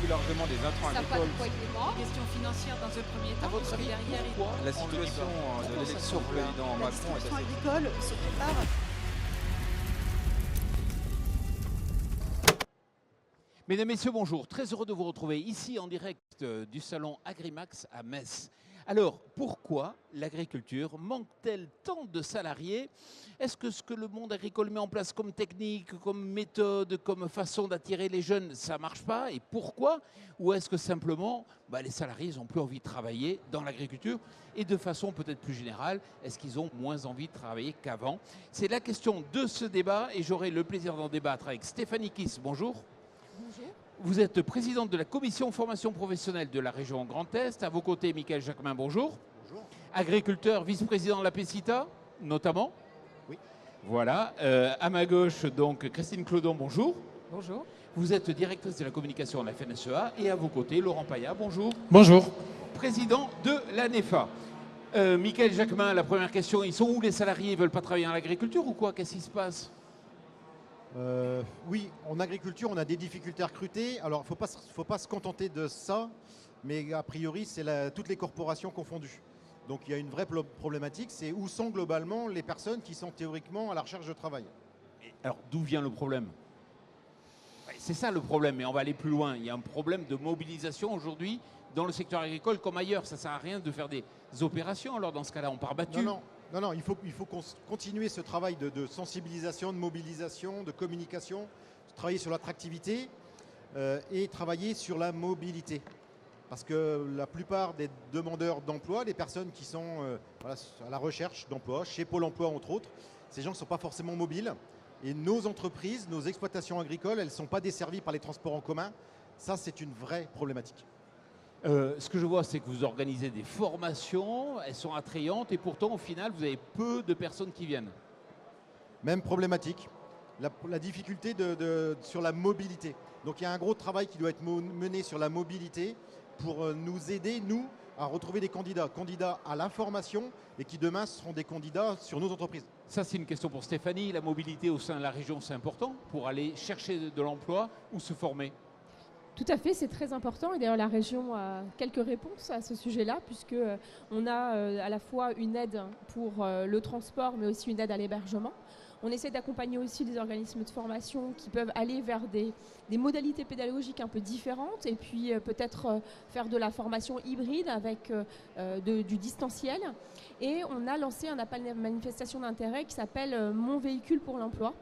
plus largement des intrants Ça n'a pas de agricoles. poids de bras. Question financière dans un premier À temps, votre puisque avis, derrière, pourquoi la situation de l'élection du président La Macron est distribution assez... agricole se prépare. Mesdames, Messieurs, bonjour. Très heureux de vous retrouver ici en direct du salon Agrimax à Metz. Alors, pourquoi l'agriculture manque-t-elle tant de salariés? Est-ce que ce que le monde agricole met en place comme technique, comme méthode, comme façon d'attirer les jeunes, ça ne marche pas? Et pourquoi? Ou est-ce que simplement, les salariés n'ont plus envie de travailler dans l'agriculture? Et de façon peut-être plus générale, est-ce qu'ils ont moins envie de travailler qu'avant? C'est la question de ce débat et j'aurai le plaisir d'en débattre avec Stéphanie Kiss. Bonjour. Bonjour. Vous êtes présidente de la commission formation professionnelle de la région Grand Est. À vos côtés, Michael Jacquemin, bonjour. Bonjour. Agriculteur, vice-président de la PECITA, notamment. Oui. Voilà. À ma gauche, donc, Christine Clodon, bonjour. Bonjour. Vous êtes directrice de la communication de la FNSEA. Et à vos côtés, Laurent Payat, bonjour. Bonjour. Président de la NEFA. Michael Jacquemin, la première question, ils sont où les salariés? Ils ne veulent pas travailler dans l'agriculture ou quoi? Qu'est-ce qui se passe? Oui, en agriculture, on a des difficultés à recruter. Alors, il ne faut pas se contenter de ça, mais a priori, c'est toutes les corporations confondues. Donc, il y a une vraie problématique, c'est où sont globalement les personnes qui sont théoriquement à la recherche de travail. Alors, d'où vient le problème? C'est ça le problème, mais on va aller plus loin. Il y a un problème de mobilisation aujourd'hui dans le secteur agricole comme ailleurs. Ça ne sert à rien de faire des opérations. Alors, dans ce cas-là, on part battu. Non, il faut continuer ce travail de sensibilisation, de mobilisation, de communication, travailler sur l'attractivité et travailler sur la mobilité. Parce que la plupart des demandeurs d'emploi, les personnes qui sont à la recherche d'emploi, chez Pôle emploi entre autres, ces gens ne sont pas forcément mobiles. Et nos entreprises, nos exploitations agricoles, elles ne sont pas desservies par les transports en commun. Ça, c'est une vraie problématique. Ce que je vois, c'est que vous organisez des formations, elles sont attrayantes et pourtant, au final, vous avez peu de personnes qui viennent. Même problématique, la difficulté sur la mobilité. Donc il y a un gros travail qui doit être mené sur la mobilité pour nous aider, nous, à retrouver des candidats à la formation et qui demain seront des candidats sur nos entreprises. Ça, c'est une question pour Stéphanie. La mobilité au sein de la région, c'est important pour aller chercher de l'emploi ou se former? Tout à fait, c'est très important et d'ailleurs la région a quelques réponses à ce sujet-là puisque on a à la fois une aide pour le transport mais aussi une aide à l'hébergement. On essaie d'accompagner aussi les organismes de formation qui peuvent aller vers des modalités pédagogiques un peu différentes et puis peut-être faire de la formation hybride avec du distanciel. Et on a lancé un appel de manifestation d'intérêt qui s'appelle Mon véhicule pour l'emploi.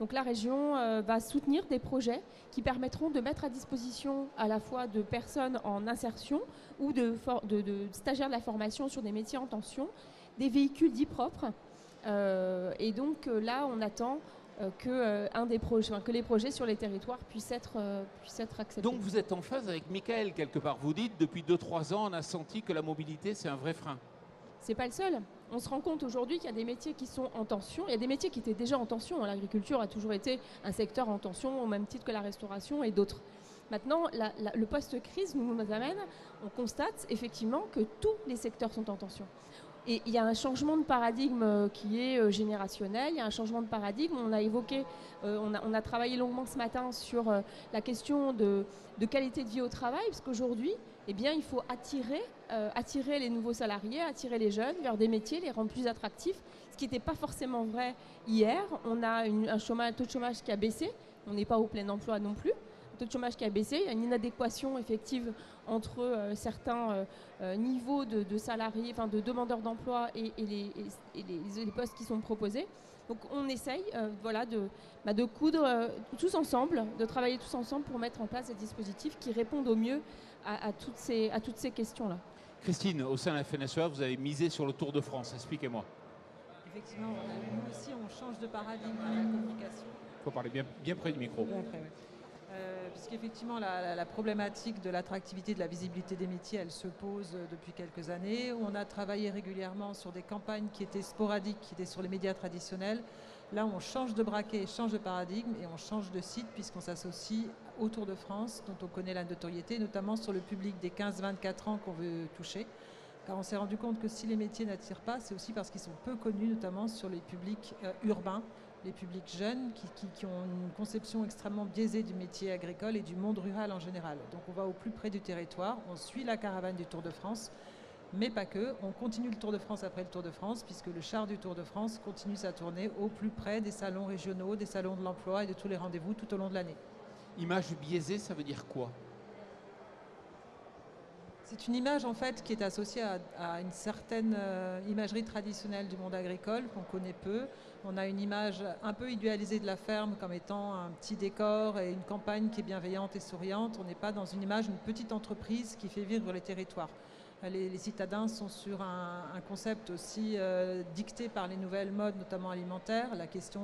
Donc la région va soutenir des projets qui permettront de mettre à disposition à la fois de personnes en insertion ou de stagiaires de la formation sur des métiers en tension, des véhicules dits propres. Et donc là, on attend que les projets sur les territoires puissent être acceptés. Donc vous êtes en phase avec Michael quelque part. Vous dites, depuis 2-3 ans, on a senti que la mobilité, c'est un vrai frein. C'est pas le seul. On se rend compte aujourd'hui qu'il y a des métiers qui sont en tension. Il y a des métiers qui étaient déjà en tension. L'agriculture a toujours été un secteur en tension au même titre que la restauration et d'autres. Maintenant, le post-crise nous amène, on constate effectivement que tous les secteurs sont en tension. Et il y a un changement de paradigme qui est générationnel, il y a un changement de paradigme. On a évoqué, on a travaillé longuement ce matin sur la question de qualité de vie au travail, parce qu'aujourd'hui, il faut attirer les nouveaux salariés, attirer les jeunes vers des métiers, les rendre plus attractifs, ce qui n'était pas forcément vrai hier. On a un taux de chômage qui a baissé, on n'est pas au plein emploi non plus. Un taux de chômage qui a baissé, il y a une inadéquation effective entre certains niveaux de salariés, enfin de demandeurs d'emploi et les postes qui sont proposés. Donc on essaye de coudre tous ensemble, de travailler tous ensemble pour mettre en place des dispositifs qui répondent au mieux à toutes ces questions-là. Christine, au sein de la FNSEA, vous avez misé sur le Tour de France. Expliquez-moi. Effectivement, nous aussi, on change de paradigme dans la communication. Il faut parler bien près du micro. Puisqu'effectivement, la problématique de l'attractivité, de la visibilité des métiers, elle se pose depuis quelques années. On a travaillé régulièrement sur des campagnes qui étaient sporadiques, qui étaient sur les médias traditionnels. Là, on change de braquet, change de paradigme et on change de site puisqu'on s'associe au Tour de France, dont on connaît la notoriété, notamment sur le public des 15-24 ans qu'on veut toucher. Car on s'est rendu compte que si les métiers n'attirent pas, c'est aussi parce qu'ils sont peu connus, notamment sur les publics urbains, les publics jeunes qui ont une conception extrêmement biaisée du métier agricole et du monde rural en général. Donc on va au plus près du territoire, on suit la caravane du Tour de France, mais pas que. On continue le Tour de France après le Tour de France, puisque le char du Tour de France continue sa tournée au plus près des salons régionaux, des salons de l'emploi et de tous les rendez-vous tout au long de l'année. Image biaisée, ça veut dire quoi? C'est une image en fait qui est associée à une certaine imagerie traditionnelle du monde agricole qu'on connaît peu. On a une image un peu idéalisée de la ferme comme étant un petit décor et une campagne qui est bienveillante et souriante. On n'est pas dans une image d'une petite entreprise qui fait vivre les territoires. Les citadins sont sur un concept aussi dicté par les nouvelles modes, notamment alimentaires, la question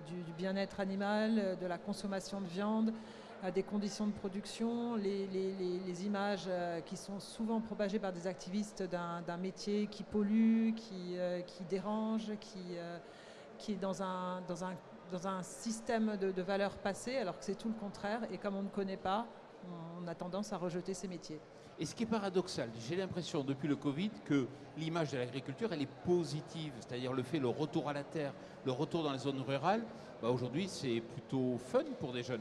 du bien-être animal, de la consommation de viande, des conditions de production, les images qui sont souvent propagées par des activistes d'un métier qui pollue, qui dérange, qui est dans un système de valeurs passées, alors que c'est tout le contraire. Et comme on ne connaît pas, on a tendance à rejeter ces métiers. Et ce qui est paradoxal, j'ai l'impression depuis le Covid que l'image de l'agriculture, elle est positive, c'est-à-dire le retour à la terre, le retour dans les zones rurales, aujourd'hui c'est plutôt fun pour des jeunes.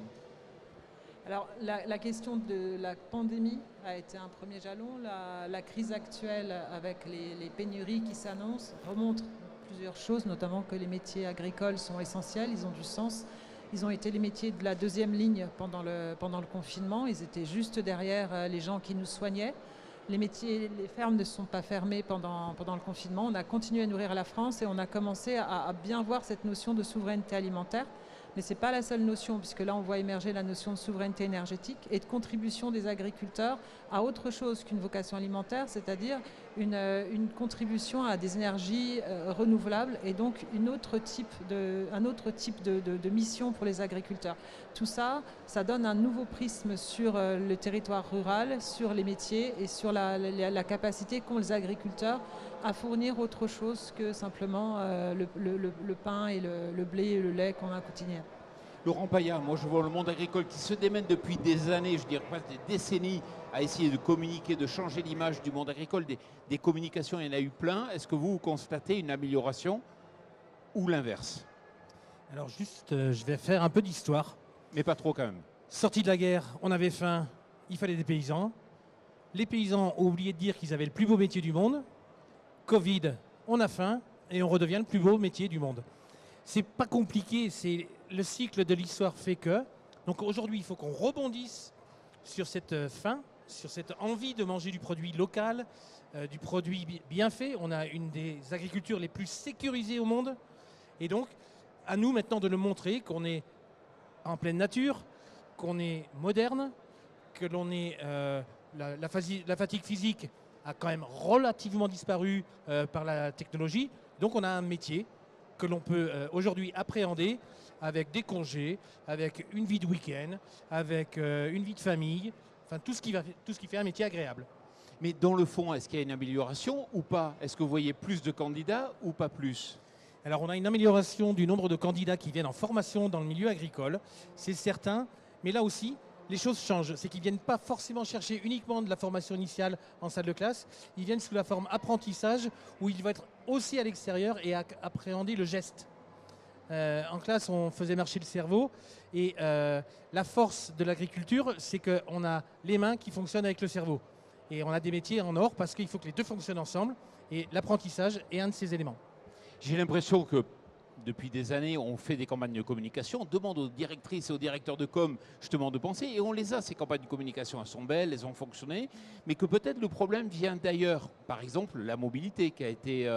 Alors la question de la pandémie a été un premier jalon. La crise actuelle avec les pénuries qui s'annoncent remontre plusieurs choses, notamment que les métiers agricoles sont essentiels, ils ont du sens. Ils ont été les métiers de la deuxième ligne pendant le confinement. Ils étaient juste derrière les gens qui nous soignaient. Les fermes ne sont pas fermées pendant le confinement. On a continué à nourrir la France et on a commencé à bien voir cette notion de souveraineté alimentaire. Mais ce n'est pas la seule notion, puisque là, on voit émerger la notion de souveraineté énergétique et de contribution des agriculteurs à autre chose qu'une vocation alimentaire, c'est-à-dire une contribution à des énergies renouvelables et donc un autre type de mission pour les agriculteurs. Tout ça, ça donne un nouveau prisme sur le territoire rural, sur les métiers et sur la capacité qu'ont les agriculteurs à fournir autre chose que simplement le pain et le blé et le lait qu'on a quotidien. Laurent Paillat, moi je vois le monde agricole qui se démène depuis des années, je dirais presque des décennies, à essayer de communiquer, de changer l'image du monde agricole. Des communications, il y en a eu plein. Est-ce que vous constatez une amélioration ou l'inverse? Alors juste, je vais faire un peu d'histoire. Mais pas trop quand même. Sorti de la guerre, on avait faim, il fallait des paysans. Les paysans ont oublié de dire qu'ils avaient le plus beau métier du monde. Covid, on a faim et on redevient le plus beau métier du monde. C'est pas compliqué, c'est le cycle de l'histoire fait que. Donc aujourd'hui, il faut qu'on rebondisse sur cette faim, sur cette envie de manger du produit local, du produit bien fait. On a une des agricultures les plus sécurisées au monde. Et donc, à nous maintenant de le montrer qu'on est en pleine nature, qu'on est moderne, que l'on est la fatigue physique a quand même relativement disparu par la technologie. Donc on a un métier que l'on peut aujourd'hui appréhender avec des congés, avec une vie de week-end, avec une vie de famille, enfin tout ce qui fait un métier agréable. Mais dans le fond, est-ce qu'il y a une amélioration ou pas? Est-ce que vous voyez plus de candidats ou pas plus? Alors on a une amélioration du nombre de candidats qui viennent en formation dans le milieu agricole, c'est certain, mais là aussi, les choses changent. C'est qu'ils ne viennent pas forcément chercher uniquement de la formation initiale en salle de classe, ils viennent sous la forme apprentissage où ils vont être aussi à l'extérieur et appréhender le geste. En classe, on faisait marcher le cerveau et la force de l'agriculture, c'est qu'on a les mains qui fonctionnent avec le cerveau. Et on a des métiers en or parce qu'il faut que les deux fonctionnent ensemble et l'apprentissage est un de ces éléments. J'ai l'impression que depuis des années, on fait des campagnes de communication, on demande aux directrices et aux directeurs de com justement de penser, et on les a, ces campagnes de communication, elles sont belles, elles ont fonctionné, mais que peut-être le problème vient d'ailleurs. Par exemple, la mobilité qui a été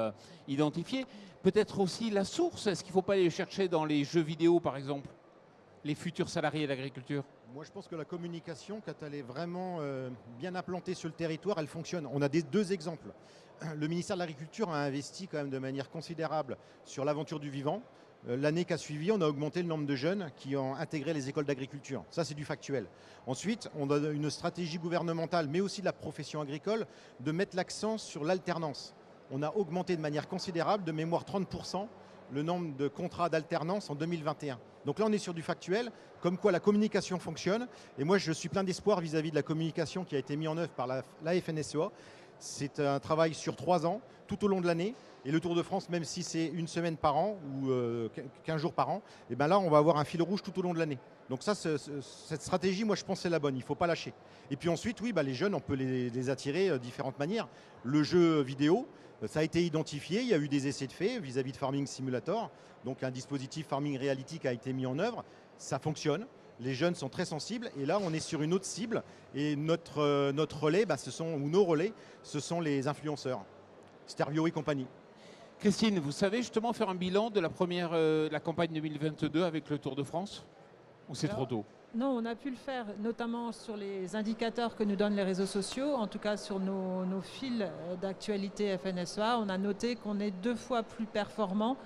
identifiée, peut-être aussi la source. Est-ce qu'il ne faut pas aller chercher dans les jeux vidéo, par exemple, les futurs salariés de l'agriculture? Moi, je pense que la communication, quand elle est vraiment bien implantée sur le territoire, elle fonctionne. On a deux exemples. Le ministère de l'Agriculture a investi quand même de manière considérable sur l'aventure du vivant. L'année qui a suivi, on a augmenté le nombre de jeunes qui ont intégré les écoles d'agriculture. Ça, c'est du factuel. Ensuite, on a une stratégie gouvernementale, mais aussi de la profession agricole, de mettre l'accent sur l'alternance. On a augmenté de manière considérable, de mémoire 30%, le nombre de contrats d'alternance en 2021. Donc là, on est sur du factuel, comme quoi la communication fonctionne. Et moi, je suis plein d'espoir vis-à-vis de la communication qui a été mise en œuvre par la FNSEA. C'est un travail sur 3 ans, tout au long de l'année. Et le Tour de France, même si c'est une semaine par an ou 15 jours par an, et ben là, on va avoir un fil rouge tout au long de l'année. Donc ça, cette stratégie, moi, je pense que c'est la bonne. Il ne faut pas lâcher. Et puis ensuite, oui, les jeunes, on peut les attirer de différentes manières. Le jeu vidéo, ça a été identifié. Il y a eu des essais de fait vis-à-vis de Farming Simulator. Donc un dispositif Farming Reality qui a été mis en œuvre. Ça fonctionne. Les jeunes sont très sensibles. Et là, on est sur une autre cible. Et notre relais, nos relais, ce sont les influenceurs. Stervio et compagnie. Christine, vous savez justement faire un bilan de la campagne 2022 avec le Tour de France? Ou c'est trop tôt? Non, on a pu le faire, notamment sur les indicateurs que nous donnent les réseaux sociaux, en tout cas sur nos fils d'actualité FNSEA. On a noté qu'on est 2 fois plus performant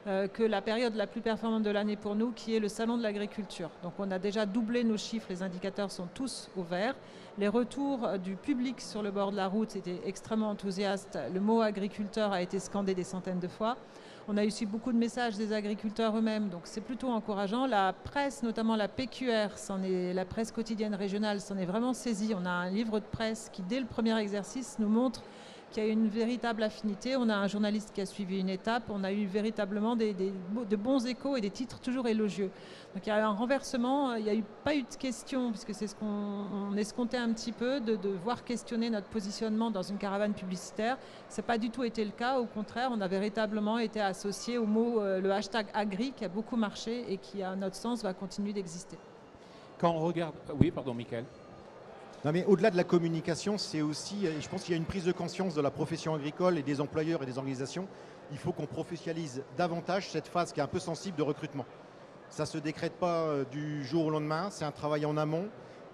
que la période la plus performante de l'année pour nous, qui est le Salon de l'agriculture. Donc on a déjà doublé nos chiffres, les indicateurs sont tous au vert. Les retours du public sur le bord de la route étaient extrêmement enthousiastes. Le mot agriculteur a été scandé des centaines de fois. On a aussi beaucoup de messages des agriculteurs eux-mêmes, donc c'est plutôt encourageant. La presse, notamment la PQR, la presse quotidienne régionale, s'en est vraiment saisie. On a un livre de presse qui, dès le premier exercice, nous montre qu'il y a une véritable affinité. On a un journaliste qui a suivi une étape. On a eu véritablement de bons échos et des titres toujours élogieux. Donc il y a eu un renversement. Il n'y a pas eu de questions, puisque c'est ce qu'on escomptait un petit peu, de voir questionner notre positionnement dans une caravane publicitaire. Ça n'a pas du tout été le cas. Au contraire, on a véritablement été associé au mot, le hashtag agri, qui a beaucoup marché et qui, à notre sens, va continuer d'exister. Quand on regarde... Oui, pardon, Michael. Non, mais au-delà de la communication, c'est aussi, je pense qu'il y a une prise de conscience de la profession agricole et des employeurs et des organisations. Il faut qu'on professionnalise davantage cette phase qui est un peu sensible de recrutement. Ça ne se décrète pas du jour au lendemain, c'est un travail en amont.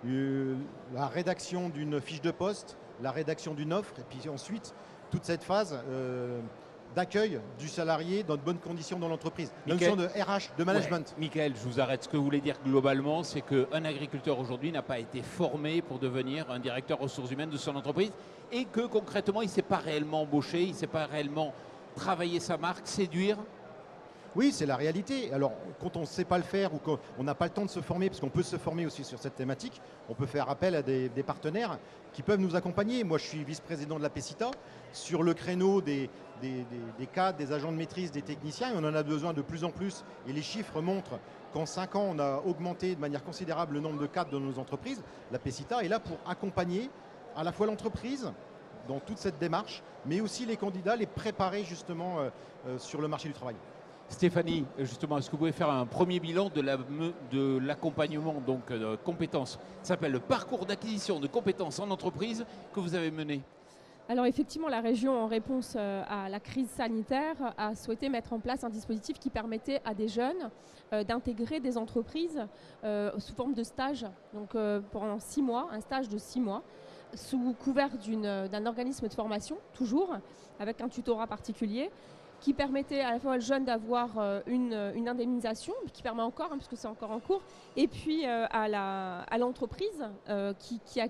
La rédaction d'une fiche de poste, la rédaction d'une offre, et puis ensuite, toute cette phase d'accueil du salarié dans de bonnes conditions dans l'entreprise. La notion de RH, de management. Ouais. Michael, je vous arrête. Ce que vous voulez dire globalement, c'est qu'un agriculteur aujourd'hui n'a pas été formé pour devenir un directeur ressources humaines de son entreprise et que concrètement, il ne s'est pas réellement embauché, il ne sait pas réellement travailler sa marque, séduire. Oui, c'est la réalité. Alors, quand on ne sait pas le faire ou qu'on n'a pas le temps de se former, parce qu'on peut se former aussi sur cette thématique, on peut faire appel à des partenaires qui peuvent nous accompagner. Moi, je suis vice-président de la PECITA. Sur le créneau des cadres, des agents de maîtrise, des techniciens, et on en a besoin de plus en plus. Et les chiffres montrent qu'en 5 ans, on a augmenté de manière considérable le nombre de cadres dans nos entreprises. La PECITA est là pour accompagner à la fois l'entreprise dans toute cette démarche, mais aussi les candidats, les préparer justement sur le marché du travail. Stéphanie, justement, est-ce que vous pouvez faire un premier bilan de l'accompagnement de compétences? Ça s'appelle le parcours d'acquisition de compétences en entreprise que vous avez mené. Alors effectivement, la région, en réponse à la crise sanitaire, a souhaité mettre en place un dispositif qui permettait à des jeunes d'intégrer des entreprises sous forme de stage, donc pendant 6 mois, un stage de 6 mois, sous couvert d'un organisme de formation, toujours, avec un tutorat particulier, qui permettait à la fois aux jeunes d'avoir une indemnisation, qui permet encore, puisque c'est encore en cours, et puis à l'entreprise qui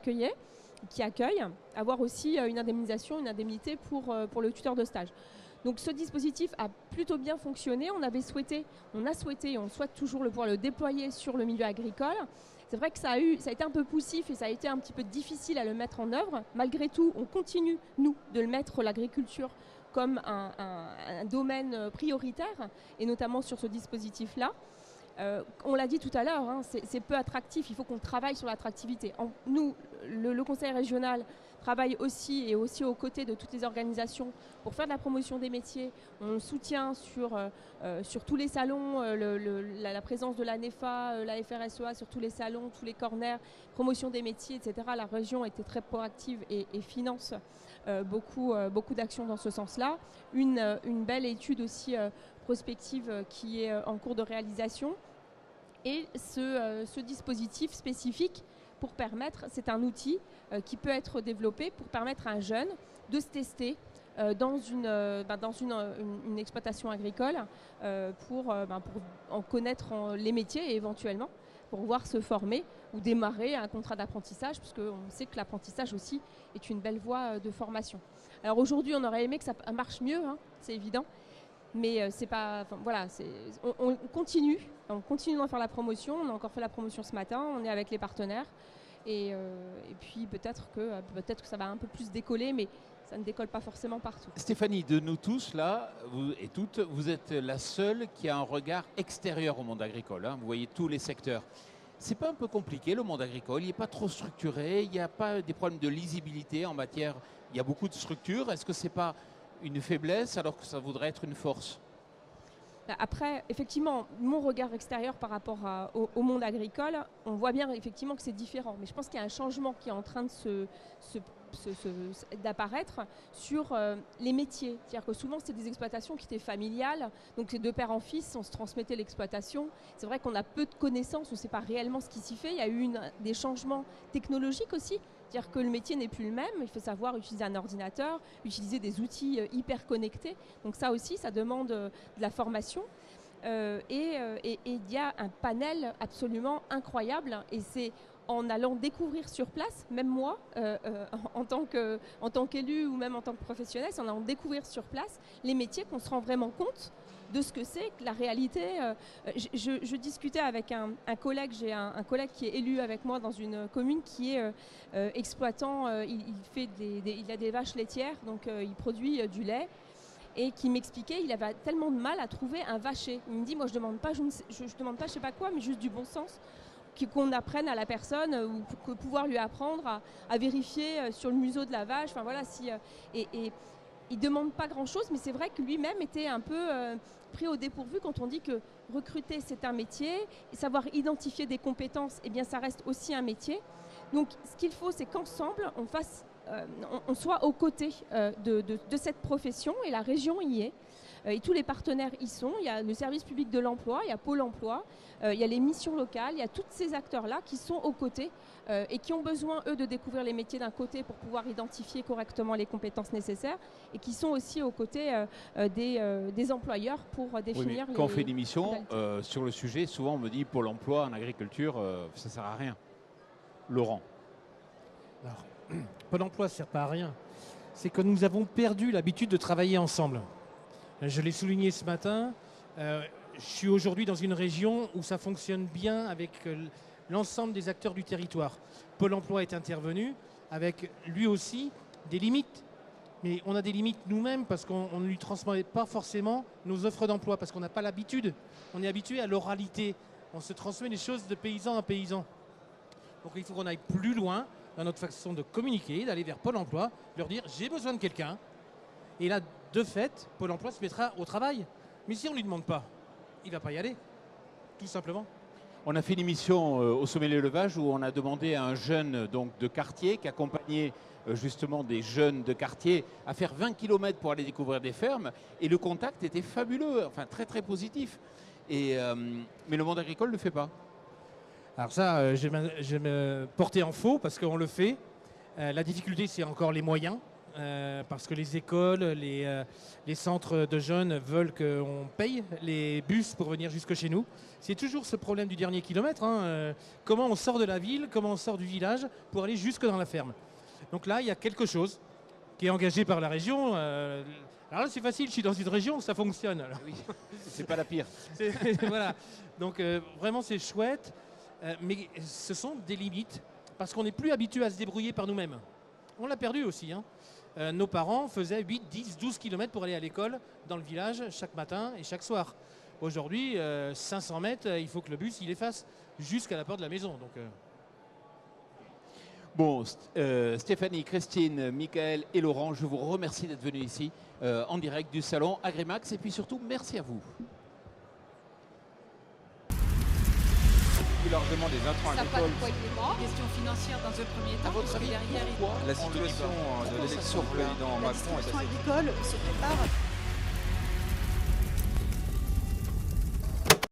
accueille, avoir aussi une indemnisation, une indemnité pour le tuteur de stage. Donc ce dispositif a plutôt bien fonctionné. On a souhaité et on souhaite toujours pouvoir le déployer sur le milieu agricole. C'est vrai que ça a été un peu poussif et ça a été un petit peu difficile à le mettre en œuvre. Malgré tout, on continue, nous, de le mettre, l'agriculture, comme un domaine prioritaire, et notamment sur ce dispositif-là. On l'a dit tout à l'heure, c'est peu attractif, il faut qu'on travaille sur l'attractivité. Nous, le Conseil régional travaille aussi aux côtés de toutes les organisations pour faire de la promotion des métiers. On soutient sur tous les salons, la présence de la NEFA, la FRSEA sur tous les salons, tous les corners, promotion des métiers, etc. La région était très proactive et finance beaucoup d'actions dans ce sens-là. Une belle étude aussi prospective qui est en cours de réalisation. Et ce dispositif spécifique pour permettre, c'est un outil qui peut être développé pour permettre à un jeune de se tester dans une exploitation agricole pour en connaître les métiers et éventuellement pour pouvoir se former ou démarrer un contrat d'apprentissage, puisqu'on sait que l'apprentissage aussi est une belle voie de formation. Alors aujourd'hui, on aurait aimé que ça marche mieux, c'est évident. Mais c'est pas, on continue d'en faire la promotion. On a encore fait la promotion ce matin. On est avec les partenaires et puis peut-être que ça va un peu plus décoller, mais Ça ne décolle pas forcément partout. Stéphanie, de nous tous là, vous et toutes, vous êtes la seule qui a un regard extérieur au monde agricole, hein. Vous voyez tous les secteurs. C'est pas un peu compliqué le monde agricole? Il n'est pas trop structuré, il n'y a pas des problèmes de lisibilité en matière. Il y a beaucoup de structures. Est-ce que c'est pas une faiblesse alors que ça voudrait être une force? Après, effectivement, mon regard extérieur par rapport au monde agricole, on voit bien effectivement que c'est différent. Mais je pense qu'il y a un changement qui est en train de d'apparaître sur les métiers. C'est-à-dire que souvent, c'était des exploitations qui étaient familiales. Donc, c'est de père en fils, on se transmettait l'exploitation. C'est vrai qu'on a peu de connaissances, on ne sait pas réellement ce qui s'y fait. Il y a eu des changements technologiques aussi. C'est-à-dire que le métier n'est plus le même, il faut savoir utiliser un ordinateur, utiliser des outils hyper connectés. Donc ça aussi, ça demande de la formation. Et il y a un panel absolument incroyable et c'est en allant découvrir sur place, même moi, en tant qu'élu ou même en tant que professionnel, c'est en allant découvrir sur place les métiers qu'on se rend vraiment compte de ce que c'est que la réalité. Je discutais avec un collègue, j'ai un collègue qui est élu avec moi dans une commune qui est exploitant, il a des vaches laitières, donc il produit du lait, et qui m'expliquait il avait tellement de mal à trouver un vacher. Il me dit, moi je demande pas, je demande pas je sais pas quoi, mais juste du bon sens, qu'on apprenne à la personne ou que pouvoir lui apprendre à vérifier sur le museau de la vache, enfin voilà, et il ne demande pas grand-chose, mais c'est vrai que lui-même était un peu pris au dépourvu quand on dit que recruter, c'est un métier, et savoir identifier des compétences, eh bien, ça reste aussi un métier. Donc, ce qu'il faut, c'est qu'ensemble, on soit aux côtés de cette profession, et la région y est. Et tous les partenaires y sont. Il y a le service public de l'emploi, il y a Pôle emploi, il y a les missions locales, il y a tous ces acteurs-là qui sont aux côtés et qui ont besoin, eux, de découvrir les métiers d'un côté pour pouvoir identifier correctement les compétences nécessaires et qui sont aussi aux côtés des employeurs pour définir Quand on fait une émission sur le sujet, souvent on me dit Pôle emploi en agriculture, ça ne sert à rien. Laurent. Alors, Pôle emploi ne sert pas à rien. C'est que nous avons perdu l'habitude de travailler ensemble. Je l'ai souligné ce matin, je suis aujourd'hui dans une région où ça fonctionne bien avec l'ensemble des acteurs du territoire. Pôle emploi est intervenu avec lui aussi des limites. Mais on a des limites nous-mêmes parce qu'on ne lui transmet pas forcément nos offres d'emploi, parce qu'on n'a pas l'habitude. On est habitué à l'oralité. On se transmet les choses de paysan à paysan. Donc il faut qu'on aille plus loin dans notre façon de communiquer, d'aller vers Pôle emploi, leur dire j'ai besoin de quelqu'un. Et là, de fait, Pôle emploi se mettra au travail. Mais si on ne lui demande pas, il ne va pas y aller, tout simplement. On a fait une émission au Sommet de l'Élevage où on a demandé à un jeune donc, de quartier qui accompagnait justement des jeunes de quartier à faire 20 km pour aller découvrir des fermes. Et le contact était fabuleux, enfin très très positif. Mais le monde agricole ne le fait pas. Alors ça, je vais me porter en faux parce qu'on le fait. La difficulté, c'est encore les moyens. Parce que les écoles, les centres de jeunes veulent qu'on paye les bus pour venir jusque chez nous. C'est toujours ce problème du dernier kilomètre. Comment on sort de la ville, comment on sort du village pour aller jusque dans la ferme. Donc là, il y a quelque chose qui est engagé par la région. Alors là, c'est facile, je suis dans une région où ça fonctionne. Alors. Oui, c'est pas la pire. Voilà. Donc vraiment, c'est chouette. Mais ce sont des limites parce qu'on n'est plus habitué à se débrouiller par nous-mêmes. On l'a perdu aussi. Nos parents faisaient 8, 10, 12 km pour aller à l'école dans le village chaque matin et chaque soir. Aujourd'hui, 500 mètres, il faut que le bus il les fasse jusqu'à la porte de la maison. Donc, Bon, Stéphanie, Christine, Michael et Laurent, je vous remercie d'être venus ici en direct du salon Agrimax et puis surtout, merci à vous. Plus largement des intrants agricoles. Question financière dans un premier temps. À votre avis, derrière, pourquoi La on le dit situation pas? de Pourquoi ça l'élection semble président la Macron est distribution assez agricole se prépare